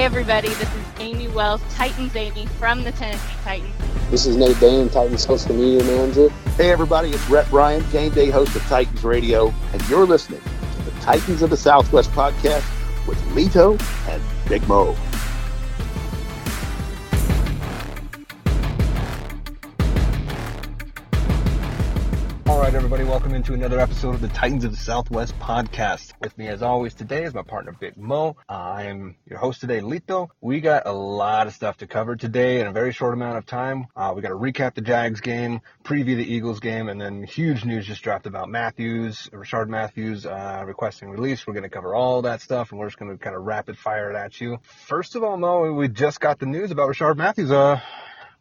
Hey everybody, this is Amy Wells, Titans Amy from the Tennessee Titans. This is Nate Bain, Titans social media manager. Hey everybody, it's Rhett Bryan, game day host of Titans Radio, and you're listening to the Titans of the Southwest podcast with Lito and Big Mo. All right, everybody, welcome into another episode of the Titans of the Southwest podcast. With me, as always, today is my partner, Big Mo. I am your host today, Lito. We got a lot of stuff to cover today in a very short amount of time. We got to recap the Jags game, preview the Eagles game, and then huge news just dropped about Rashard Matthews requesting release. We're going to cover all that stuff, and we're just going to kind of rapid fire it at you. First of all, Mo, we just got the news about Rashard Matthews.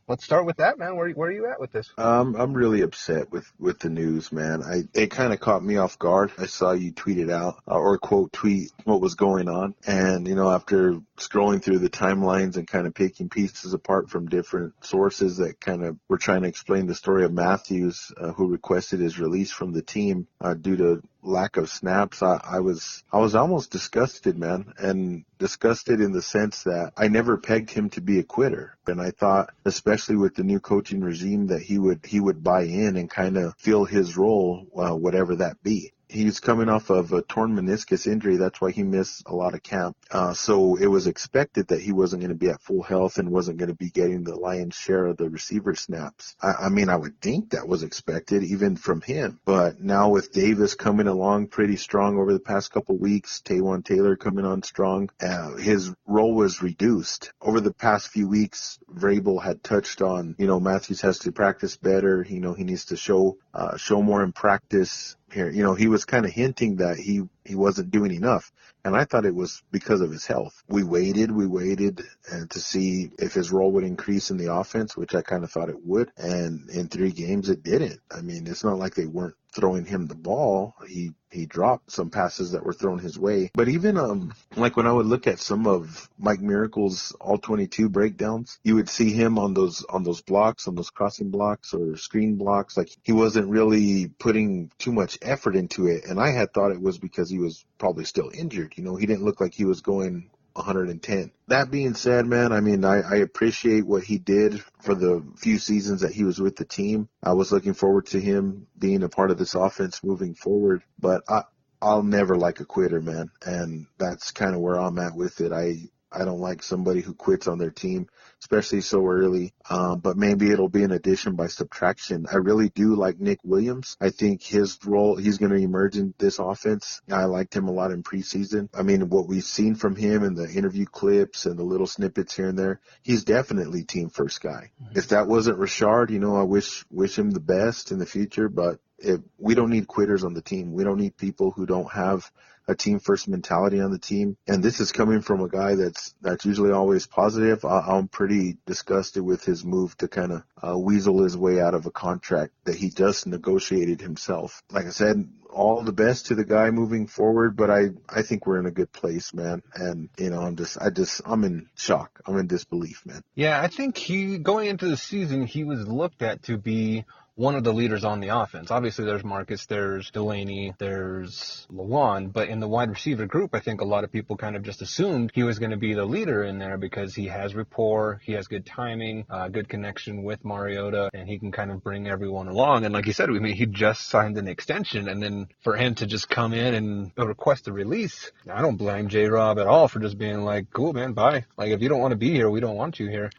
Let's start with that, man. Where are you at with this? I'm really upset with the news, man. It kind of caught me off guard. I saw you tweet it out or quote tweet what was going on. And, after scrolling through the timelines and kind of picking pieces apart from different sources that kind of were trying to explain the story of Matthews, who requested his release from the team due to lack of snaps, I was almost disgusted, man, and disgusted in the sense that I never pegged him to be a quitter. And I thought, especially with the new coaching regime, that he would buy in and kind of fill his role, whatever that be. He's coming off of a torn meniscus injury. That's why he missed a lot of camp. So it was expected that he wasn't going to be at full health and wasn't going to be getting the lion's share of the receiver snaps. I would think that was expected even from him. But now with Davis coming along pretty strong over the past couple weeks, Taywan Taylor coming on strong, his role was reduced. Over the past few weeks, Vrabel had touched on, Matthews has to practice better. He needs to show more in practice. Here, he was kind of hinting that he wasn't doing enough. And I thought it was because of his health. We waited to see if his role would increase in the offense, which I kind of thought it would. And in 3 games, it didn't. I mean, it's not like they weren't throwing him the ball. He dropped some passes that were thrown his way. But even like when I would look at some of Mike Miracle's all-22 breakdowns, you would see him on those blocks, on those crossing blocks or screen blocks. Like he wasn't really putting too much effort into it. And I had thought it was because he was probably still injured. He didn't look like he was going 110. That being said, man, I appreciate what he did for the few seasons that he was with the team. I was looking forward to him being a part of this offense moving forward, but I'll never like a quitter, man. And that's kind of where I'm at with it. I don't like somebody who quits on their team, especially so early. But maybe it'll be an addition by subtraction. I really do like Nick Williams. I think his role, he's going to emerge in this offense. I liked him a lot in preseason. What we've seen from him in the interview clips and the little snippets here and there, he's definitely team first guy. Mm-hmm. If that wasn't Rashard, I wish him the best in the future, but we don't need quitters on the team. We don't need people who don't have a team first mentality on the team. And this is coming from a guy that's usually always positive. I'm pretty disgusted with his move to kind of weasel his way out of a contract that he just negotiated himself. Like I said, all the best to the guy moving forward, but I think we're in a good place, man. And, I'm in shock. I'm in disbelief, man. Yeah, I think going into the season, he was looked at to be one of the leaders on the offense. Obviously, there's Marcus, there's Delaney, there's Lawan, but in the wide receiver group, I think a lot of people kind of just assumed he was going to be the leader in there because he has rapport, he has good timing, good connection with Mariota, and he can kind of bring everyone along. And like you said, he just signed an extension, and then for him to just come in and request a release, I don't blame J-Rob at all for just being like, cool, man, bye. Like, if you don't want to be here, we don't want you here.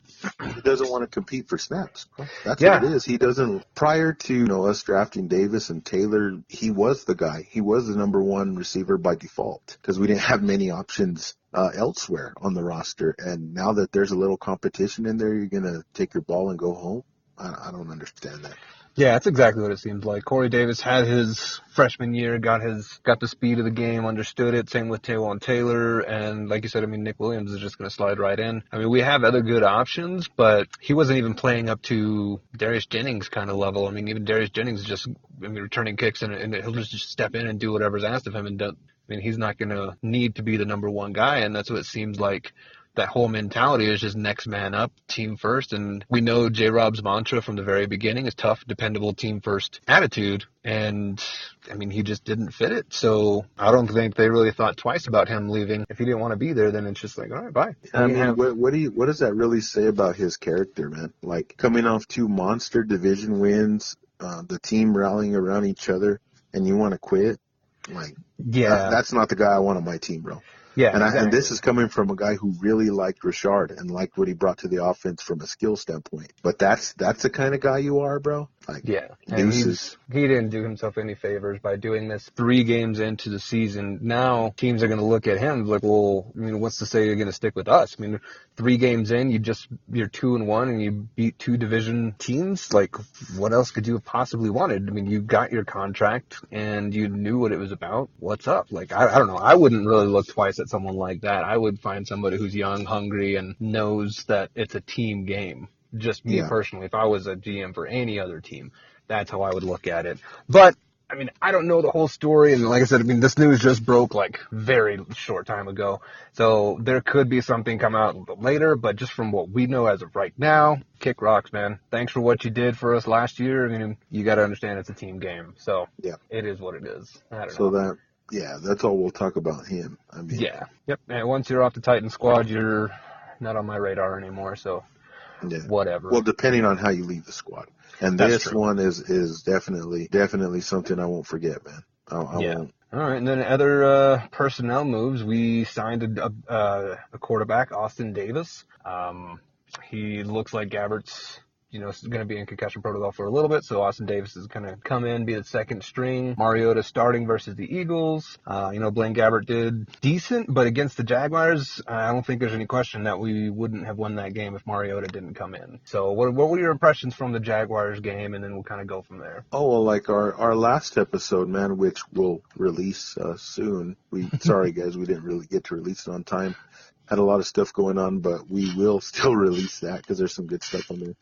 He doesn't want to compete for snaps. That's what it is. He doesn't. Prior to us drafting Davis and Taylor, he was the guy. He was the number one receiver by default because we didn't have many options elsewhere on the roster. And now that there's a little competition in there, you're going to take your ball and go home? I don't understand that. Yeah, that's exactly what it seems like. Corey Davis had his freshman year, got the speed of the game, understood it. Same with Taywan Taylor. And like you said, Nick Williams is just going to slide right in. We have other good options, but he wasn't even playing up to Darius Jennings kind of level. Even Darius Jennings is just returning kicks and he'll just step in and do whatever's asked of him. And he's not going to need to be the number one guy. And that's what it seems like that whole mentality is just next man up, team first. And we know J-Rob's mantra from the very beginning is tough, dependable, team first attitude. And, I mean, he just didn't fit it. So I don't think they really thought twice about him leaving. If he didn't want to be there, then it's just like, all right, bye. I mean, what does that really say about his character, man? Like, coming off 2 monster division wins, the team rallying around each other, and you want to quit? Like, that's not the guy I want on my team, bro. Yeah, and exactly. And this is coming from a guy who really liked Richard and liked what he brought to the offense from a skill standpoint. But that's the kind of guy you are, bro. Like, yeah, and he didn't do himself any favors by doing this 3 games into the season. Now teams are going to look at him like, well, I mean, what's to say you're going to stick with us? I mean, 3 games in, you're 2-1 and you beat 2 division teams. Like, what else could you have possibly wanted? I mean, you got your contract and you knew what it was about. What's up? Like, I don't know. I wouldn't really look twice at someone like that. I would find somebody who's young, hungry, and knows that it's a team game. Just me personally, if I was a GM for any other team, that's how I would look at it. But, I mean, I don't know the whole story. And like I said, I mean, this news just broke like very short time ago. So there could be something come out later. But just from what we know as of right now, kick rocks, man. Thanks for what you did for us last year. I mean, you got to understand it's a team game. So it is what it is. I don't know. That's all we'll talk about him. I mean, Yep. And once you're off the Titan squad, you're not on my radar anymore. So. Yeah. Whatever. Well, depending on how you leave the squad. And this one is definitely something I won't forget, man. I won't. All right, and then other personnel moves. We signed a quarterback, Austin Davis. He looks like Gabbert's, is going to be in concussion protocol for a little bit, so Austin Davis is going to come in, be the second string. Mariota starting versus the Eagles. Blaine Gabbert did decent, but against the Jaguars, I don't think there's any question that we wouldn't have won that game if Mariota didn't come in. So what were your impressions from the Jaguars game, and then we'll kind of go from there. Oh, well, like our last episode, man, which we'll release soon. Sorry, guys, we didn't really get to release it on time. Had a lot of stuff going on, but we will still release that because there's some good stuff on there.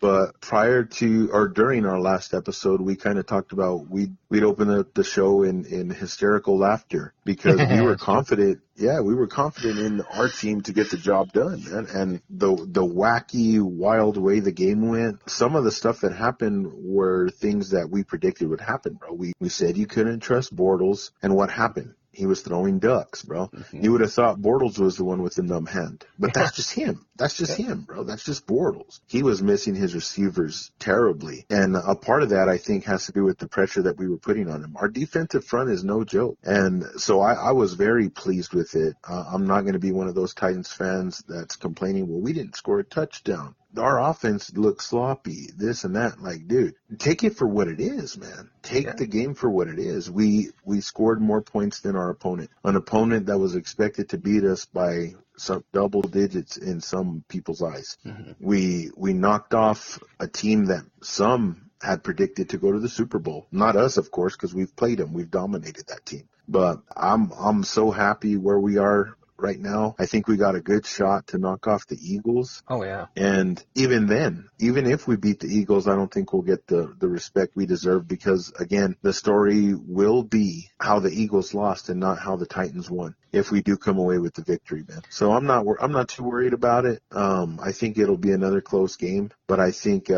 But prior to or during our last episode, we kind of talked about we'd open the show in hysterical laughter because we were confident. Yeah, we were confident in our team to get the job done. And the wacky, wild way the game went, some of the stuff that happened were things that we predicted would happen, bro. We said you couldn't trust Bortles, and what happened? He was throwing ducks, bro. Mm-hmm. You would have thought Bortles was the one with the numb hand. But that's just him. That's just him, bro. That's just Bortles. He was missing his receivers terribly. And a part of that, I think, has to do with the pressure that we were putting on him. Our defensive front is no joke. And so I was very pleased with it. I'm not going to be one of those Titans fans that's complaining, well, we didn't score a touchdown. Our offense looks sloppy, this and that. Like, dude, take it for what it is, man. Take the game for what it is. We scored more points than our opponent. An opponent that was expected to beat us by some double digits in some people's eyes. Mm-hmm. We knocked off a team that some had predicted to go to the Super Bowl. Not us, of course, because we've played them. We've dominated that team. But I'm so happy where we are right now. I think we got a good shot to knock off the Eagles. Oh, yeah. And even then, even if we beat the Eagles, I don't think we'll get the respect we deserve because, again, the story will be how the Eagles lost and not how the Titans won if we do come away with the victory, man. So I'm not too worried about it. I think it'll be another close game, but I think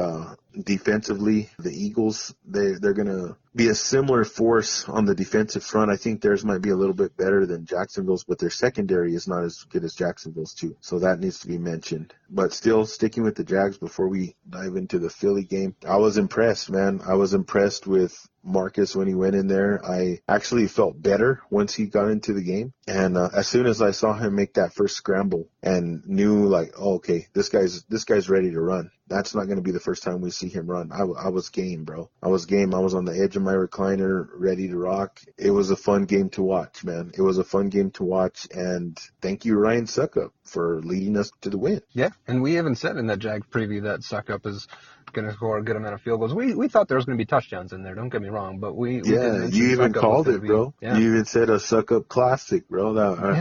defensively, the Eagles, they're going to be a similar force on the defensive front. I think theirs might be a little bit better than Jacksonville's, but their secondary is not as good as Jacksonville's too. So that needs to be mentioned. But still, sticking with the Jags before we dive into the Philly game, I was impressed, man. I was impressed with Marcus when he went in there. I actually felt better once he got into the game. And as soon as I saw him make that first scramble and knew like, oh, okay, this guy's ready to run. That's not going to be the first time we see him run. I was game, bro. I was game. I was on the edge of my recliner, ready to rock. It was a fun game to watch, man. It was a fun game to watch. And thank you, Ryan Suckup, for leading us to the win. Yeah, and we even said in that Jag preview that Suckup is going to score a good amount of field goals. We thought there was going to be touchdowns in there. Don't get me wrong, but we you even called it, bro. Yeah. You even said a Suckup classic, bro.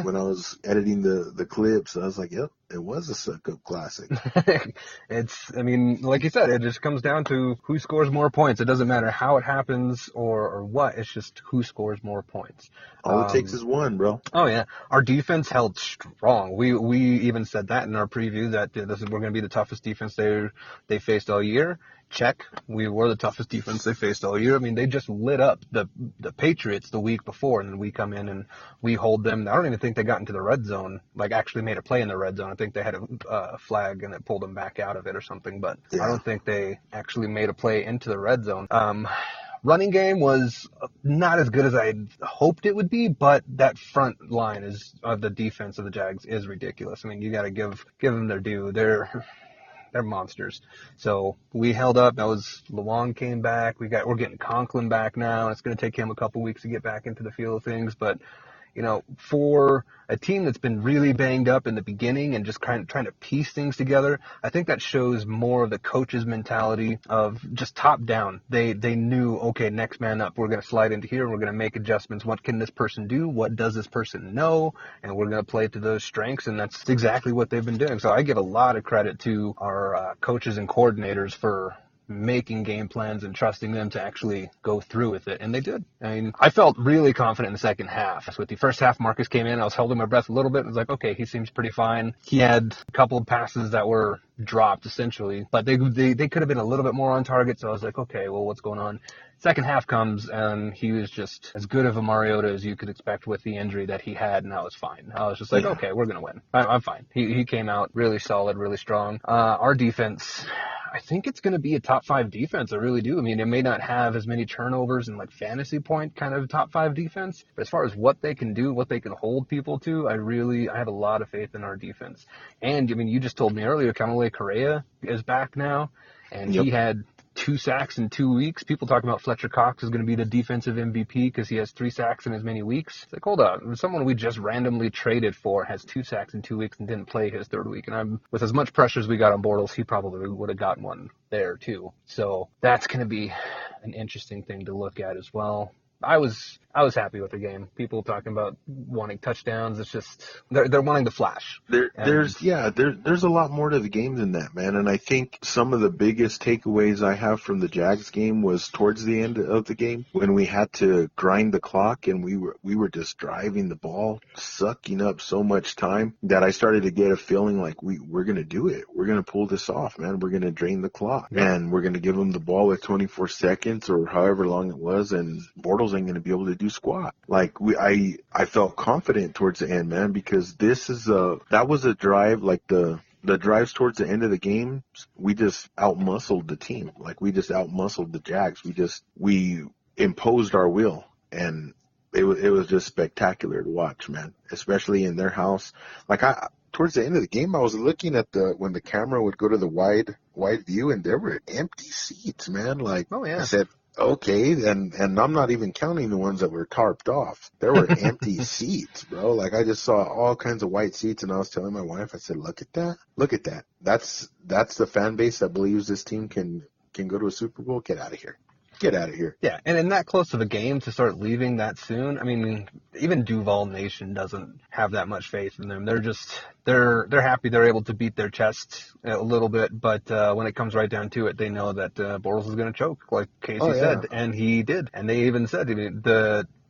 When I was editing the clips, I was like, yep, It was a suck-up classic. I mean, like you said, it just comes down to who scores more points. It doesn't matter how it happens or what. It's just who scores more points. All it takes is one, bro. Oh, yeah. Our defense held strong. We even said that in our preview that we're going to be the toughest defense they faced all year. Check. We were the toughest defense they faced all year. I mean, they just lit up the Patriots the week before, and then we come in and we hold them. I don't even think they got into the red zone, like actually made a play in the red zone. I think they had a flag and it pulled them back out of it or something, but yeah. I don't think they actually made a play into the red zone. Running game was not as good as I hoped it would be, but that front line of the defense of the Jags is ridiculous. I mean, you got to give them their due. They're monsters. So we held up. That was Luong came back. We're getting Conklin back now. It's going to take him a couple weeks to get back into the feel of things, but for a team that's been really banged up in the beginning and just kind of trying to piece things together, I think that shows more of the coach's mentality of just top down. They knew, okay, next man up. We're going to slide into here and we're going to make adjustments. What can this person do? What does this person know? And we're going to play to those strengths, and that's exactly what they've been doing. So I give a lot of credit to our coaches and coordinators for making game plans and trusting them to actually go through with it. And they did. I mean, I felt really confident in the second half. With the first half, Marcus came in. I was holding my breath a little bit. I was like, okay, he seems pretty fine. He had a couple of passes that were dropped, essentially. But they could have been a little bit more on target. So I was like, okay, well, what's going on? Second half comes, and he was just as good of a Mariota as you could expect with the injury that he had, and I was fine. I was just like, okay, we're going to win. I'm fine. He came out really solid, really strong. Our defense, I think it's going to be a top 5 defense. I really do. I mean, it may not have as many turnovers and like fantasy point kind of top 5 defense, but as far as what they can do, what they can hold people to, I have a lot of faith in our defense. And I mean, you just told me earlier, Kamalei Correa is back now, and he had 2 sacks in 2 weeks. People talking about Fletcher Cox is going to be the defensive MVP because he has 3 sacks in as many weeks. It's like, hold on. Someone we just randomly traded for has 2 sacks in 2 weeks and didn't play his 3rd week. And with as much pressure as we got on Bortles, he probably would have gotten one there too. So that's going to be an interesting thing to look at as well. I was happy with the game. People talking about wanting touchdowns. It's just they're wanting to flash. There's a lot more to the game than that, man. And I think some of the biggest takeaways I have from the Jags game was towards the end of the game when we had to grind the clock and we were just driving the ball, sucking up so much time that I started to get a feeling like we're gonna do it. We're gonna pull this off, man. We're gonna drain the clock and we're gonna give them the ball with 24 seconds or however long it was, and Bortles ain't gonna be able to do squat. Like I felt confident towards the end, man, because that was a drive, like the drives towards the end of the game, we just outmuscled the team. Like we just outmuscled the Jags. We imposed our will, and it was just spectacular to watch, man, especially in their house. Like towards the end of the game, I was looking at when the camera would go to the wide view, and there were empty seats, man. Like, I said, okay, and I'm not even counting the ones that were tarped off. There were empty seats, bro. Like, I just saw all kinds of white seats, and I was telling my wife, I said, look at that. That's the fan base that believes this team can go to a Super Bowl. Get out of here. Yeah, and in that close of a game to start leaving that soon, I mean, even Duval Nation doesn't have that much faith in them. They're happy they're able to beat their chest a little bit, but when it comes right down to it, they know that Bortles is going to choke, like Casey said, and he did. And they even said,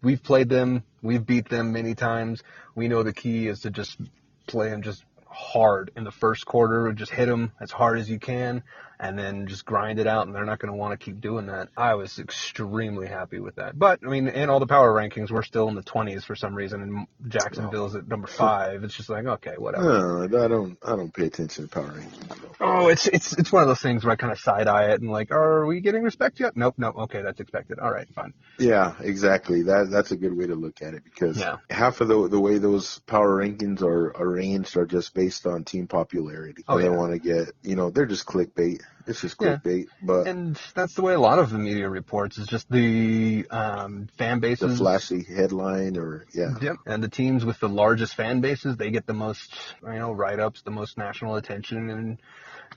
we've played them, we've beat them many times. We know the key is to just play them just hard in the first quarter, just hit them as hard as you can, and then just grind it out, and they're not going to want to keep doing that. I was extremely happy with that. But, I mean, in all the power rankings, we're still in the 20s for some reason, and Jacksonville's at number 5. It's just like, okay, whatever. No, I don't pay attention to power rankings. Oh, it's one of those things where I kind of side-eye it and like, are we getting respect yet? Nope, okay, that's expected. All right, fine. Yeah, exactly. That's a good way to look at it, because half of the way those power rankings are arranged are just based on team popularity. They want to get, they're just clickbait. It's just clickbait, and that's the way a lot of the media reports. Is just the fan bases, the flashy headline, Yep. And the teams with the largest fan bases, they get the most, write-ups, the most national attention, and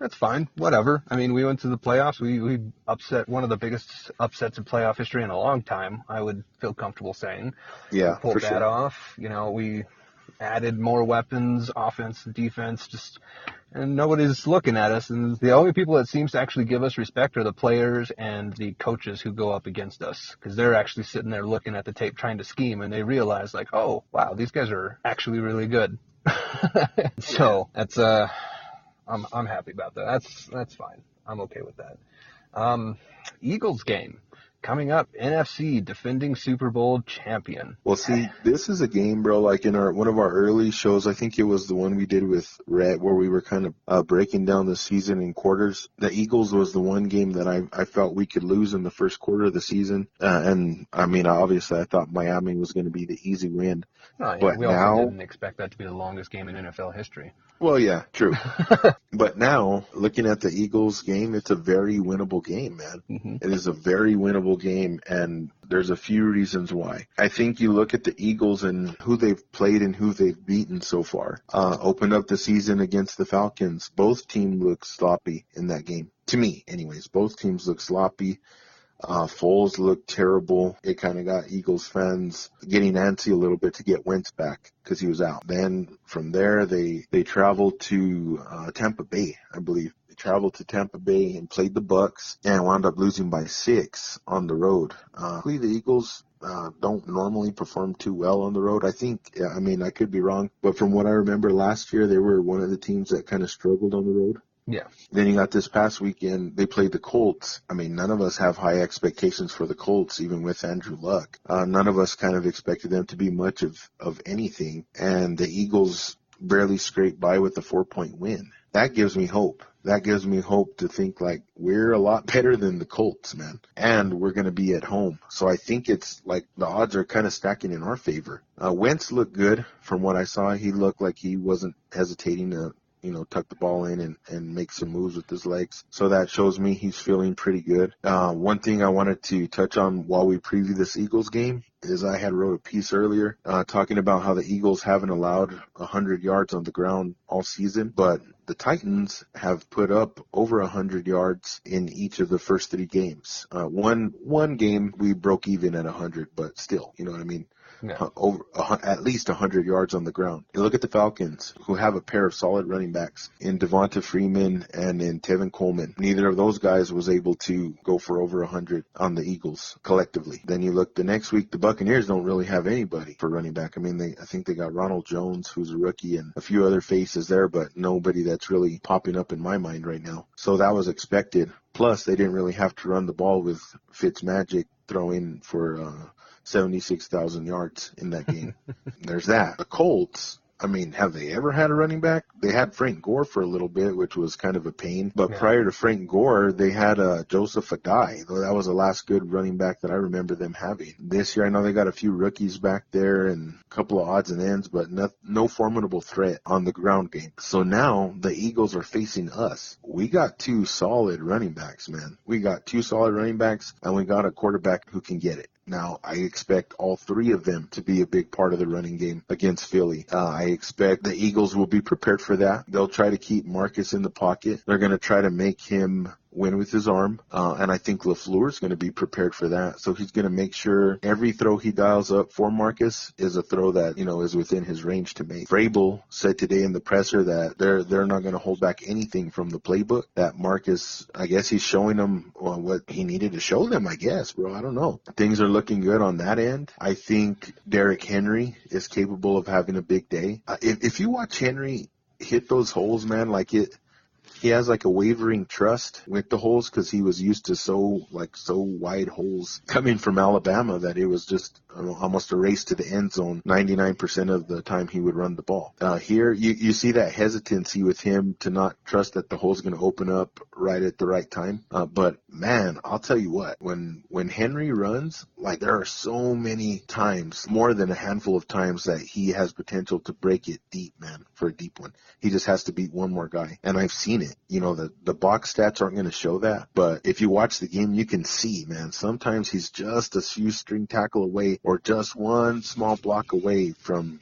that's fine. Whatever. I mean, we went to the playoffs. We upset one of the biggest upsets in playoff history in a long time. I would feel comfortable saying. Yeah, we pulled that off. added more weapons, offense, defense, and nobody's looking at us. And the only people that seems to actually give us respect are the players and the coaches who go up against us, because they're actually sitting there looking at the tape trying to scheme, and they realize, like, oh, wow, these guys are actually really good. So that's I'm happy about that. That's fine. I'm okay with that. Eagles game coming up. NFC defending Super Bowl champion. Well, see, this is a game, bro, like in one of our early shows, I think it was the one we did with Rhett, where we were kind of breaking down the season in quarters. The Eagles was the one game that I felt we could lose in the first quarter of the season. And, I mean, obviously I thought Miami was going to be the easy win. Oh, yeah, but we now, also didn't expect that to be the longest game in NFL history. Well, yeah, true. But now, looking at the Eagles game, it's a very winnable game, man. Mm-hmm. It is a very winnable game, and there's a few reasons why. I think you look at the Eagles and who they've played and who they've beaten so far. Opened up the season against the Falcons. Both teams look sloppy in that game. To me, anyways, both teams look sloppy. Foles looked terrible. It kind of got Eagles fans getting antsy a little bit to get Wentz back because he was out. Then from there, they traveled to Tampa Bay, I believe. They traveled to Tampa Bay and played the Bucs and wound up losing by 6 on the road. The Eagles don't normally perform too well on the road. I think, I mean, I could be wrong, but from what I remember last year, they were one of the teams that kind of struggled on the road. Yeah. Then you got this past weekend, they played the Colts. I mean, none of us have high expectations for the Colts, even with Andrew Luck. None of us kind of expected them to be much of anything. And the Eagles barely scraped by with a 4-point win. That gives me hope. That gives me hope to think, like, we're a lot better than the Colts, man. And we're going to be at home. So I think it's like the odds are kind of stacking in our favor. Wentz looked good from what I saw. He looked like he wasn't hesitating to tuck the ball in and make some moves with his legs. So that shows me he's feeling pretty good. One thing I wanted to touch on while we preview this Eagles game is I had wrote a piece earlier talking about how the Eagles haven't allowed 100 yards on the ground all season, but the Titans have put up over 100 yards in each of the first 3 games. One game we broke even at 100, but still, you know what I mean? Yeah. At least 100 yards on the ground. You look at the Falcons, who have a pair of solid running backs in Devonta Freeman and in Tevin Coleman. Neither of those guys was able to go for over 100 on the Eagles collectively. Then you look the next week, the Buccaneers don't really have anybody for running back. I mean, I think they got Ronald Jones, who's a rookie, and a few other faces there, but nobody that's really popping up in my mind right now. So that was expected. Plus, they didn't really have to run the ball with Fitzmagic throwing for 76,000 yards in that game. There's that. The Colts, I mean, have they ever had a running back? They had Frank Gore for a little bit, which was kind of a pain. But prior to Frank Gore, they had Joseph Adai. That was the last good running back that I remember them having. This year, I know they got a few rookies back there and a couple of odds and ends, but no formidable threat on the ground game. So now the Eagles are facing us. We got 2 solid running backs, man. We got 2 solid running backs, and we got a quarterback who can get it. Now, I expect all 3 of them to be a big part of the running game against Philly. I expect the Eagles will be prepared for that. They'll try to keep Marcus in the pocket. They're going to try to make him win with his arm, and I think LaFleur is going to be prepared for that. So he's going to make sure every throw he dials up for Marcus is a throw that, is within his range to make. Vrabel said today in the presser that they're not going to hold back anything from the playbook. That Marcus, I guess he's showing them what he needed to show them, I guess, bro. I don't know. Things are looking good on that end. I think Derrick Henry is capable of having a big day. If you watch Henry hit those holes, man, he has like a wavering trust with the holes because he was used to so wide holes coming from Alabama that it was just almost a race to the end zone 99% of the time he would run the ball. Here, you see that hesitancy with him to not trust that the hole's going to open up right at the right time. But man, I'll tell you what, when Henry runs, like there are so many times, more than a handful of times that he has potential to break it deep, man, for a deep one. He just has to beat one more guy. And I've seen it. The box stats aren't going to show that. But if you watch the game, you can see, man, sometimes he's just a few string tackle away or just one small block away from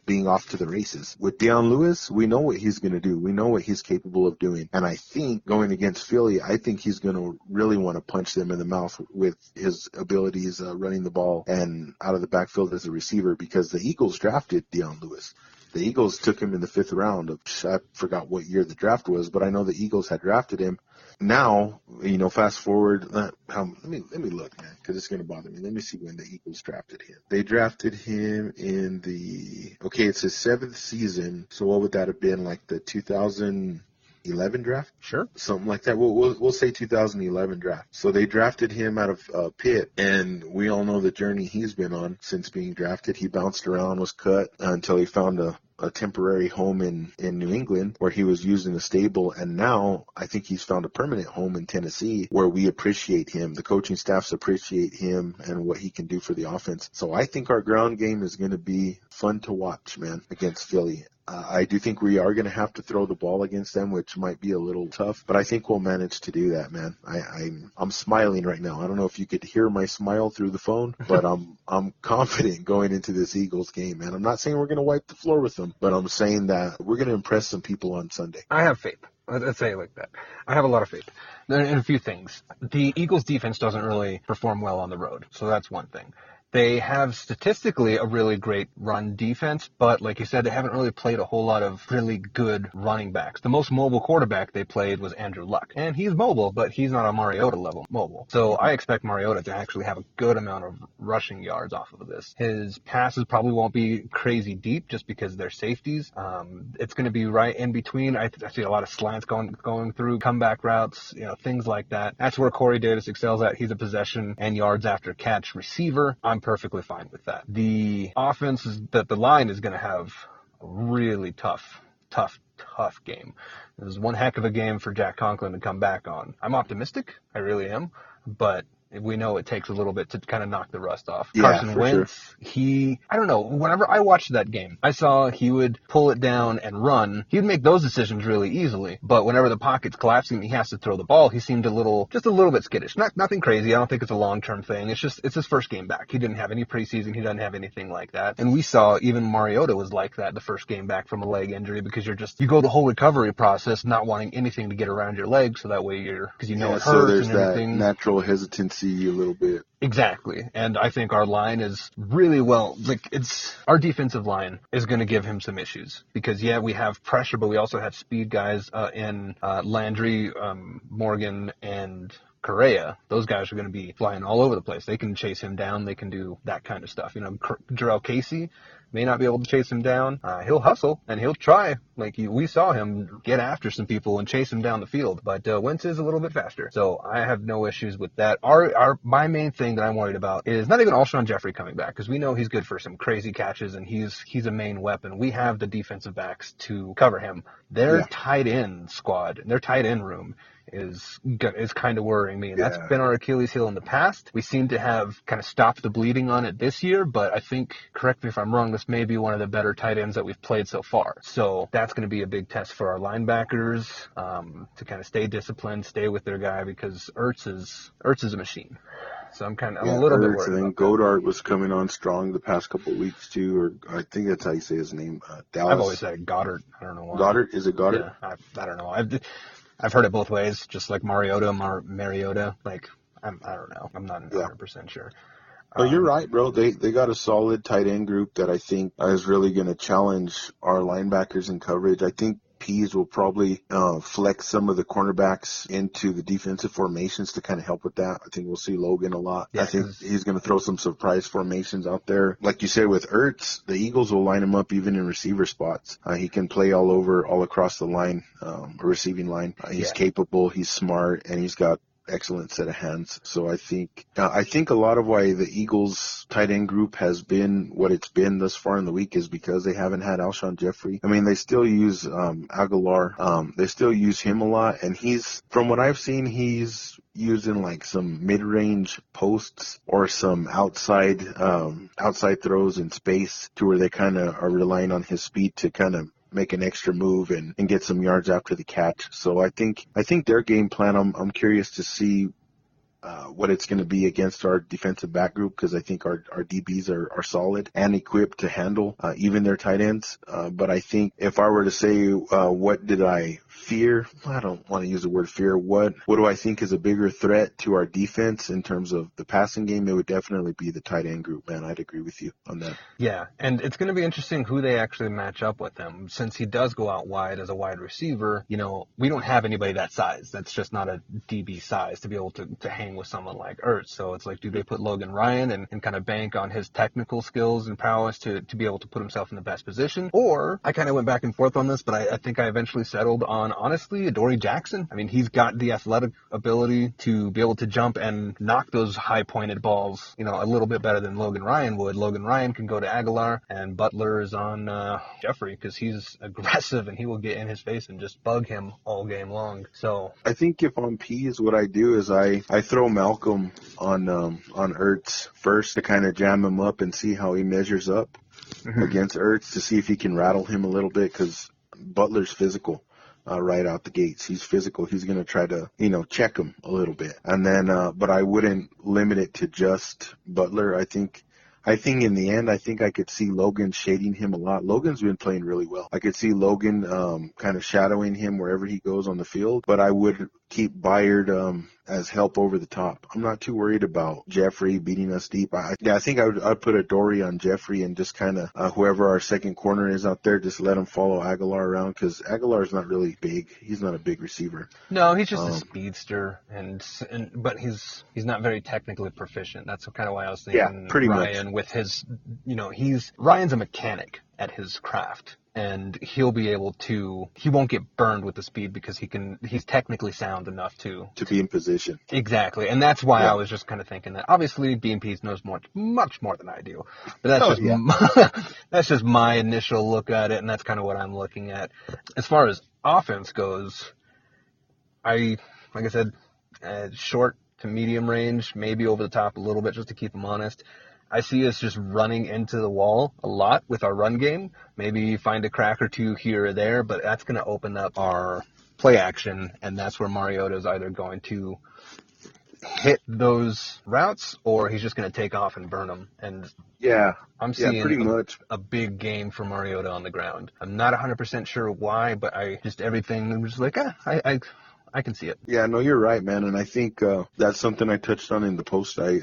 being off to the races. With Deion Lewis, we know what he's going to do. We know what he's capable of doing. And I think going against Philly, I think he's going to really want to punch them in the mouth with his abilities running the ball and out of the backfield as a receiver because the Eagles drafted Deion Lewis. The Eagles took him in the 5th round. I forgot what year the draft was, but I know the Eagles had drafted him. Now, fast forward. Let me look, man, because it's going to bother me. Let me see when the Eagles drafted him. They drafted him in it's his 7th season. So what would that have been, like the 2011 draft? Sure. Something like that. We'll say 2011 draft. So they drafted him out of Pitt, and we all know the journey he's been on since being drafted. He bounced around, was cut until he found a temporary home in New England where he was used in a stable, and now I think he's found a permanent home in Tennessee where we appreciate him. The coaching staffs appreciate him and what he can do for the offense. So I think our ground game is going to be fun to watch, man, against Philly. I do think we are going to have to throw the ball against them, which might be a little tough, but I think we'll manage to do that, man. I'm smiling right now. I don't know if you could hear my smile through the phone, but I'm confident going into this Eagles game, man. I'm not saying we're going to wipe the floor with them, but I'm saying that we're going to impress some people on Sunday. I have faith. Let's say it like that. I have a lot of faith in a few things. The Eagles defense doesn't really perform well on the road, so that's one thing. They have statistically a really great run defense, but like you said, they haven't really played a whole lot of really good running backs. The most mobile quarterback they played was Andrew Luck, and he's mobile, but he's not a Mariota level mobile. So I expect Mariota to actually have a good amount of rushing yards off of this. His passes probably won't be crazy deep just because they're safeties. It's going to be right in between. I see a lot of slants going through, comeback routes, things like that. That's where Corey Davis excels at. He's a possession and yards after catch receiver. I'm perfectly fine with that. The offense is that the line is going to have a really tough game. This is one heck of a game for Jack Conklin to come back on. I'm optimistic. I really am. But we know it takes a little bit to kind of knock the rust off. Yeah, Carson Wentz, sure. I don't know, whenever I watched that game, I saw he would pull it down and run. He'd make those decisions really easily, but whenever the pocket's collapsing, he has to throw the ball. He seemed just a little bit skittish. Nothing crazy. I don't think it's a long-term thing. It's his first game back. He didn't have any preseason. He doesn't have anything like that. And we saw even Mariota was like that the first game back from a leg injury because you go the whole recovery process not wanting anything to get around your leg, so that way because it hurts so there's and everything. That natural hesitancy a little bit. Exactly. And I think our line is really our defensive line is going to give him some issues because, we have pressure, but we also have speed guys in Landry, Morgan, and Correa. Those guys are going to be flying all over the place. They can chase him down. They can do that kind of stuff. Jarrell Casey may not be able to chase him down. He'll hustle and he'll try. We saw him get after some people and chase him down the field. But Wentz is a little bit faster, so I have no issues with that. My main thing that I'm worried about is not even Alshon Jeffrey coming back because we know he's good for some crazy catches and he's a main weapon. We have the defensive backs to cover him. Their tight end squad, their tight end room is kind of worrying me. And that's been our Achilles heel in the past. We seem to have kind of stopped the bleeding on it this year, but I think, correct me if I'm wrong, this may be one of the better tight ends that we've played so far. So that's going to be a big test for our linebackers to kind of stay disciplined, stay with their guy because Ertz is a machine. So I'm a little bit worried. And then Goddard was coming on strong the past couple of weeks too, or I think that's how you say his name. Dallas. I've always said Goddard. I don't know why. Goddard? Is it Goddard? Yeah, I don't know. I've heard it both ways, just like Mariota. I don't know. I'm not 100% sure. Oh, you're right, bro. They got a solid tight end group that I think is really going to challenge our linebackers in coverage. I think Pease will probably flex some of the cornerbacks into the defensive formations to kind of help with that. I think we'll see Logan a lot. Yeah, I think he's going to throw some surprise formations out there. Like you said, with Ertz, the Eagles will line him up even in receiver spots. He can play all across the line, receiving line. He's capable, he's smart, and he's got excellent set of hands. So I think a lot of why the Eagles tight end group has been what it's been thus far in the week is because they haven't had Alshon Jeffrey. I mean, they still use Aguilar. They still use him a lot, and from what I've seen, he's using some mid-range posts or some outside throws in space to where they kind of are relying on his speed to kind of make an extra move and get some yards after the catch. So I think their game plan, I'm curious to see what it's going to be against our defensive back group, because I think our DBs are solid and equipped to handle even their tight ends. But I think if I were to say what did I fear, I don't want to use the word fear. What do I think is a bigger threat to our defense in terms of the passing game? It would definitely be the tight end group, man. I'd agree with you on that. Yeah, and it's going to be interesting who they actually match up with him. Since he does go out wide as a wide receiver, you know, we don't have anybody that size. That's just not a DB size to be able to hang with someone like Ertz. So it's like, do they put Logan Ryan and kind of bank on his technical skills and prowess to be able to put himself in the best position? Or I kind of went back and forth on this, but I think I eventually settled on, honestly, Adoree Jackson. I mean, he's got the athletic ability to be able to jump and knock those high-pointed balls, you know, a little bit better than Logan Ryan would. Logan Ryan can go to Aguilar, and Butler is on Jeffrey, because he's aggressive and he will get in his face and just bug him all game long. So I think if on P's, what I do is I throw Malcolm on Ertz first to kind of jam him up and see how he measures up against Ertz, to see if he can rattle him a little bit, because Butler's physical. Right out the gates. He's physical. He's going to try to, you know, check him a little bit. And then, but I wouldn't limit it to just Butler. I think in the end, I think I could see Logan shading him a lot. Logan's been playing really well. I could see Logan kind of shadowing him wherever he goes on the field, but I would keep Byard as help over the top. I'm not too worried about Jeffrey beating us deep. I think I'd put Adoree on Jeffrey, and just kind of whoever our second corner is out there, just let him follow Aguilar around, because Aguilar's not really big. He's not a big receiver. No, he's just a speedster, but he's not very technically proficient. That's kind of why I was thinking pretty Ryan much. With his, you know, Ryan's a mechanic at his craft. And he won't get burned with the speed, because he's technically sound enough to be in position. Exactly. And that's why I was just kind of thinking that obviously BMP knows much more than I do. But that's just my initial look at it, and that's kind of what I'm looking at. As far as offense goes, like I said, short to medium range, maybe over the top a little bit, just to keep them honest. I see us just running into the wall a lot with our run game. Maybe find a crack or two here or there, but that's going to open up our play action, and that's where Mariota is either going to hit those routes, or he's just going to take off and burn them. And I'm seeing pretty much a big game for Mariota on the ground. I'm not 100% sure why, but I'm just like, I can see it. Yeah, no, you're right, man. And I think that's something I touched on in the post I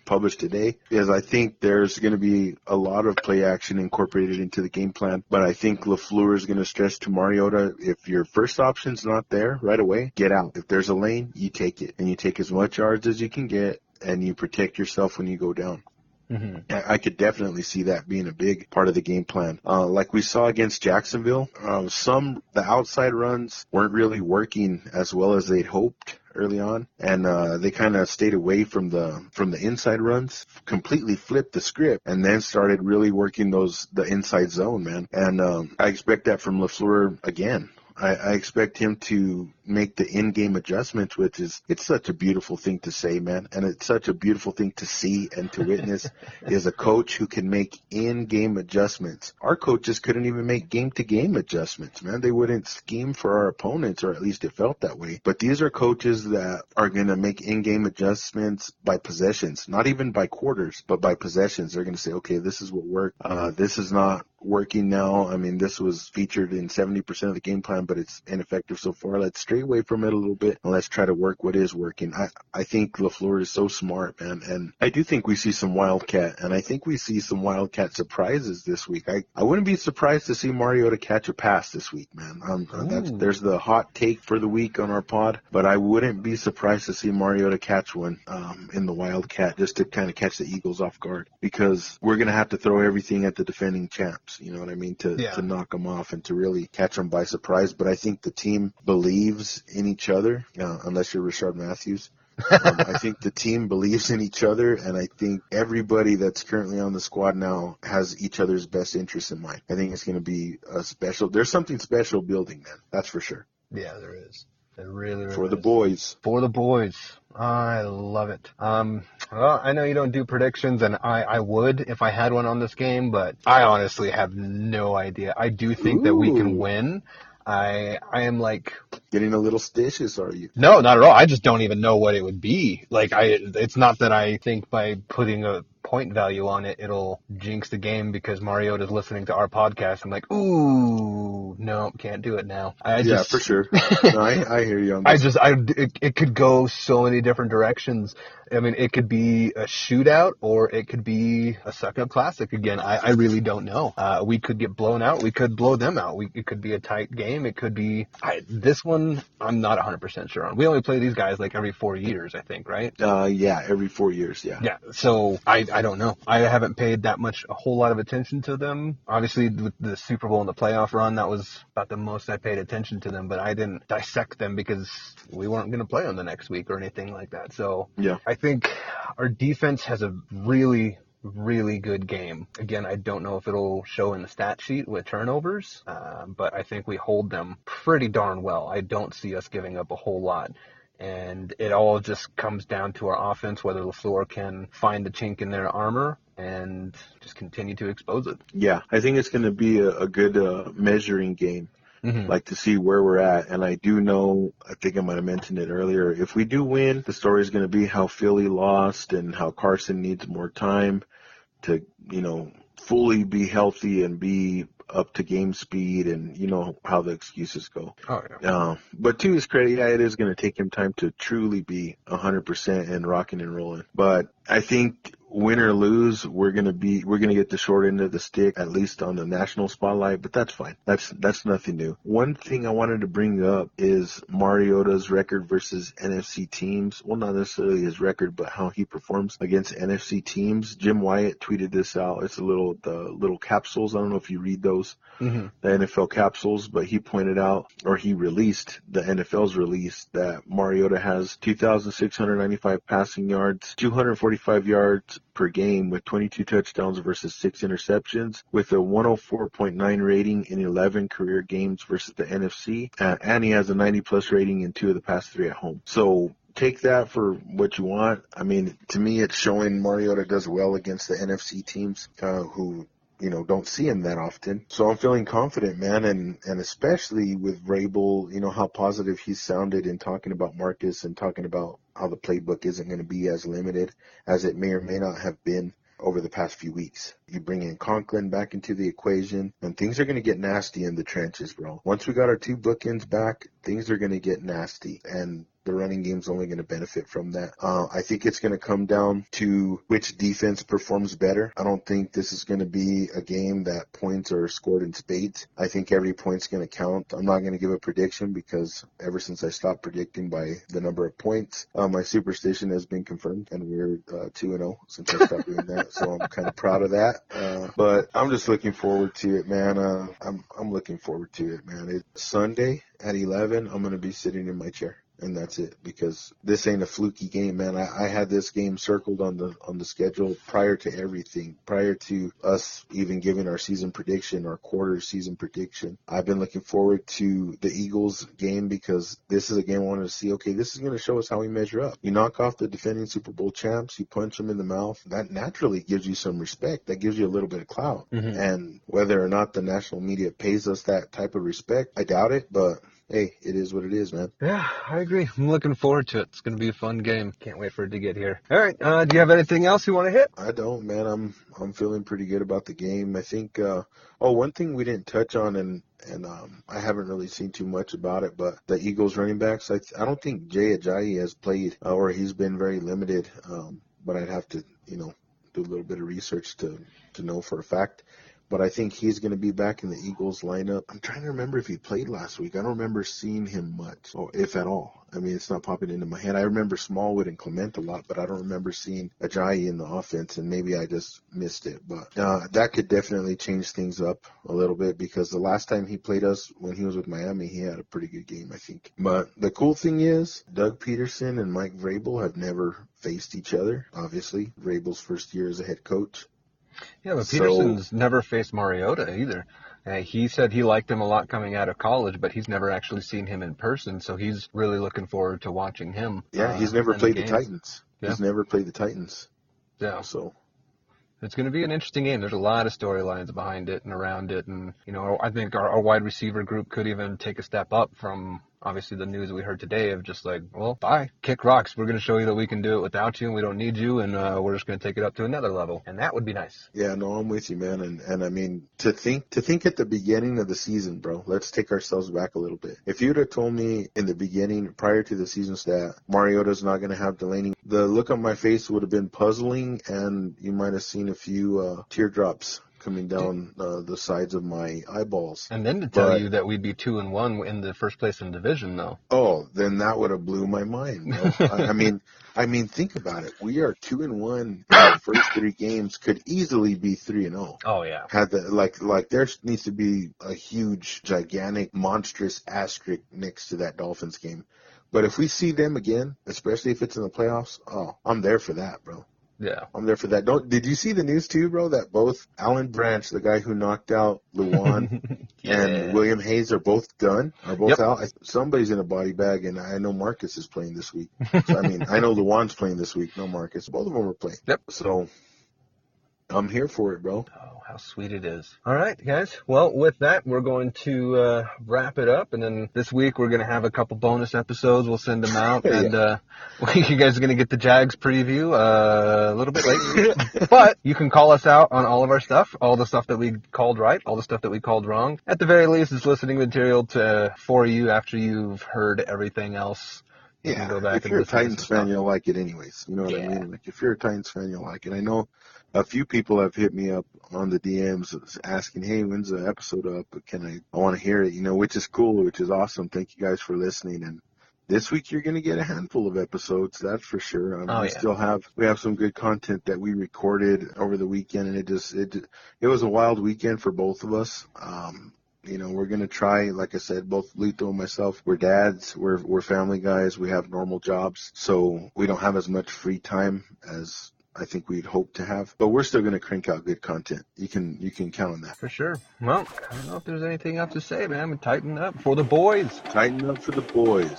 published today, is I think there's going to be a lot of play action incorporated into the game plan. But I think LaFleur is going to stress to Mariota, if your first option's not there right away, get out. If there's a lane, you take it. And you take as much yards as you can get, and you protect yourself when you go down. Mm-hmm. I could definitely see that being a big part of the game plan. Like we saw against Jacksonville, the outside runs weren't really working as well as they'd hoped early on, and they kind of stayed away from the inside runs, completely flipped the script, and then started really working the inside zone, man. And I expect that from LaFleur again. I expect him to make the in-game adjustments, which it's such a beautiful thing to say, man. And it's such a beautiful thing to see and to witness is a coach who can make in-game adjustments. Our coaches couldn't even make game-to-game adjustments, man. They wouldn't scheme for our opponents, or at least it felt that way. But these are coaches that are going to make in-game adjustments by possessions, not even by quarters, but by possessions. They're going to say, okay, this is what worked. This is not working now. I mean, this was featured in 70% of the game plan, but it's ineffective so far. Let's stray away from it a little bit, and let's try to work what is working. I think LaFleur is so smart, man, and I do think we see some Wildcat, and I think we see some Wildcat surprises this week. I wouldn't be surprised to see Mariota catch a pass this week, man. There's the hot take for the week on our pod, but I wouldn't be surprised to see Mariota catch one in the Wildcat, just to kind of catch the Eagles off guard, because we're going to have to throw everything at the defending champs, you know what I mean, to knock them off and to really catch them by surprise. But I think the team believes in each other, unless you're Rashard Matthews. I think the team believes in each other, and I think everybody that's currently on the squad now has each other's best interests in mind. I think it's going to be there's something special building, man. That's for sure. Yeah, there is. There really For is. the boys. For the boys. I love it. Well, I know you don't do predictions, and I would if I had one on this game, but I honestly have no idea. I do think that we can win. I am like... Getting a little stitious, are you? No, not at all. I just don't even know what it would be. Like, it's not that I think by putting a point value on it, it'll jinx the game because Mariota's listening to our podcast. I'm like, ooh, no, can't do it now. Yeah, for sure. No, I hear you on this. It could go so many different directions. I mean, it could be a shootout or it could be a suck-up classic again. I really don't know. We could get blown out. We could blow them out. It could be a tight game. It could be... This one, I'm not 100% sure on. We only play these guys like every 4 years, I think, right? Yeah, every 4 years, yeah. Yeah, so I don't know. I haven't paid a whole lot of attention to them. Obviously, with the Super Bowl and the playoff run, that was about the most I paid attention to them, but I didn't dissect them because we weren't going to play them the next week or anything like that. So yeah. I think our defense has a really, really good game. Again, I don't know if it'll show in the stat sheet with turnovers, but I think we hold them pretty darn well. I don't see us giving up a whole lot. And it all just comes down to our offense, whether LaFleur can find the chink in their armor and just continue to expose it. Yeah, I think it's going to be a good measuring game. Mm-hmm. Like to see where we're at. And I do know, I think I might have mentioned it earlier, if we do win, the story is going to be how Philly lost and how Carson needs more time to, fully be healthy and be up to game speed, and how the excuses go. Oh, yeah. But to his credit, yeah, it is going to take him time to truly be 100% and rocking and rolling. But I think win or lose, we're gonna get the short end of the stick, at least on the national spotlight, but that's fine. That's nothing new. One thing I wanted to bring up is Mariota's record versus NFC teams. Well, not necessarily his record, but how he performs against NFC teams. Jim Wyatt tweeted this out. It's the little capsules. I don't know if you read those, the NFL capsules, but he pointed out, or he released, the NFL's release, that Mariota has 2,695 passing yards, 245 yards per game with 22 touchdowns versus 6 interceptions, with a 104.9 rating in 11 career games versus the NFC, and he has a 90-plus rating in 2 of the past 3 at home. So take that for what you want. I mean, to me, it's showing Mariota does well against the NFC teams who don't see him that often. So I'm feeling confident, man, and especially with Vrabel, how positive he sounded in talking about Marcus and talking about how the playbook isn't going to be as limited as it may or may not have been over the past few weeks. You bring in Conklin back into the equation, and things are going to get nasty in the trenches, bro. Once we got our 2 bookends back, things are going to get nasty, and the running game's only going to benefit from that. I think it's going to come down to which defense performs better. I don't think this is going to be a game that points are scored in spades. I think every point's going to count. I'm not going to give a prediction because ever since I stopped predicting by the number of points, my superstition has been confirmed, and we're 2-0 since I stopped doing that. So I'm kind of proud of that. But I'm just looking forward to it, man. I'm looking forward to it, man. It's Sunday at 11. I'm going to be sitting in my chair. And that's it, because this ain't a fluky game, man. I had this game circled on the schedule prior to everything, prior to us even giving our season prediction, our quarter season prediction. I've been looking forward to the Eagles game because this is a game I wanted to see. Okay, this is going to show us how we measure up. You knock off the defending Super Bowl champs, you punch them in the mouth. That naturally gives you some respect. That gives you a little bit of clout. Mm-hmm. And whether or not the national media pays us that type of respect, I doubt it, but hey, it is what it is, man. Yeah, I agree. I'm looking forward to it. It's going to be a fun game. Can't wait for it to get here. All right. Do you have anything else you want to hit? I don't, man. I'm feeling pretty good about the game. I think, one thing we didn't touch on, and I haven't really seen too much about it, but the Eagles running backs, I don't think Jay Ajayi has played, or he's been very limited. But I'd have to, do a little bit of research to know for a fact. But I think he's going to be back in the Eagles lineup. I'm trying to remember if he played last week. I don't remember seeing him much, or if at all. I mean, it's not popping into my head. I remember Smallwood and Clement a lot, but I don't remember seeing Ajayi in the offense, and maybe I just missed it. But that could definitely change things up a little bit, because the last time he played us when he was with Miami, he had a pretty good game, I think. But the cool thing is, Doug Peterson and Mike Vrabel have never faced each other, obviously. Vrabel's first year as a head coach. Yeah, but Peterson's never faced Mariota either. He said he liked him a lot coming out of college, but he's never actually seen him in person, so he's really looking forward to watching him. Yeah, he's never played the Titans. Yeah. He's never played the Titans. Yeah. So It's going to be an interesting game. There's a lot of storylines behind it and around it. And, I think our wide receiver group could even take a step up from obviously the news we heard today of just like, well, bye, kick rocks. We're going to show you that we can do it without you and we don't need you. And we're just going to take it up to another level. And that would be nice. Yeah, no, I'm with you, man. And I mean, to think at the beginning of the season, bro, let's take ourselves back a little bit. If you'd have told me in the beginning, prior to the season, that Mariota's not going to have Delaney, the look on my face would have been puzzling, and you might have seen a few teardrops coming down the sides of my eyeballs. And then to tell you that we'd be 2-1 in the first place in division, though. Oh, then that would have blew my mind. Bro. I mean, think about it. We are 2-1 in the first 3 games. Could easily be 3-0. Oh yeah. Had the like there needs to be a huge, gigantic, monstrous asterisk next to that Dolphins game. But if we see them again, especially if it's in the playoffs, I'm there for that, bro. Yeah. I'm there for that. Did you see the news too, bro, that both Alan Branch, the guy who knocked out Luan, and William Hayes are both done, are both out? Somebody's in a body bag, and I know Marcus is playing this week. So, I mean, I know Luan's playing this week, no Marcus. Both of them are playing. Yep. So I'm here for it, bro. Oh, how sweet it is. All right, guys. Well, with that, we're going to wrap it up. And then this week, we're going to have a couple bonus episodes. We'll send them out. And you guys are going to get the Jags preview a little bit late. But you can call us out on all of our stuff, all the stuff that we called right, all the stuff that we called wrong. At the very least, it's listening material for you after you've heard everything else. Yeah, go back if you're a Titans fan, you'll like it anyways. You know what I mean? Like, if you're a Titans fan, you'll like it. I know a few people have hit me up on the DMs asking, hey, when's the episode up? I want to hear it, which is cool, which is awesome. Thank you guys for listening. And this week you're going to get a handful of episodes, that's for sure. We have some good content that we recorded over the weekend, and it was a wild weekend for both of us. We're going to try, like I said, both Lito and myself, we're dads, we're family guys, we have normal jobs, so we don't have as much free time as I think we'd hope to have, but we're still going to crank out good content. You can count on that. For sure. Well, I don't know if there's anything else to say, man. Tighten up for the boys. Tighten up for the boys.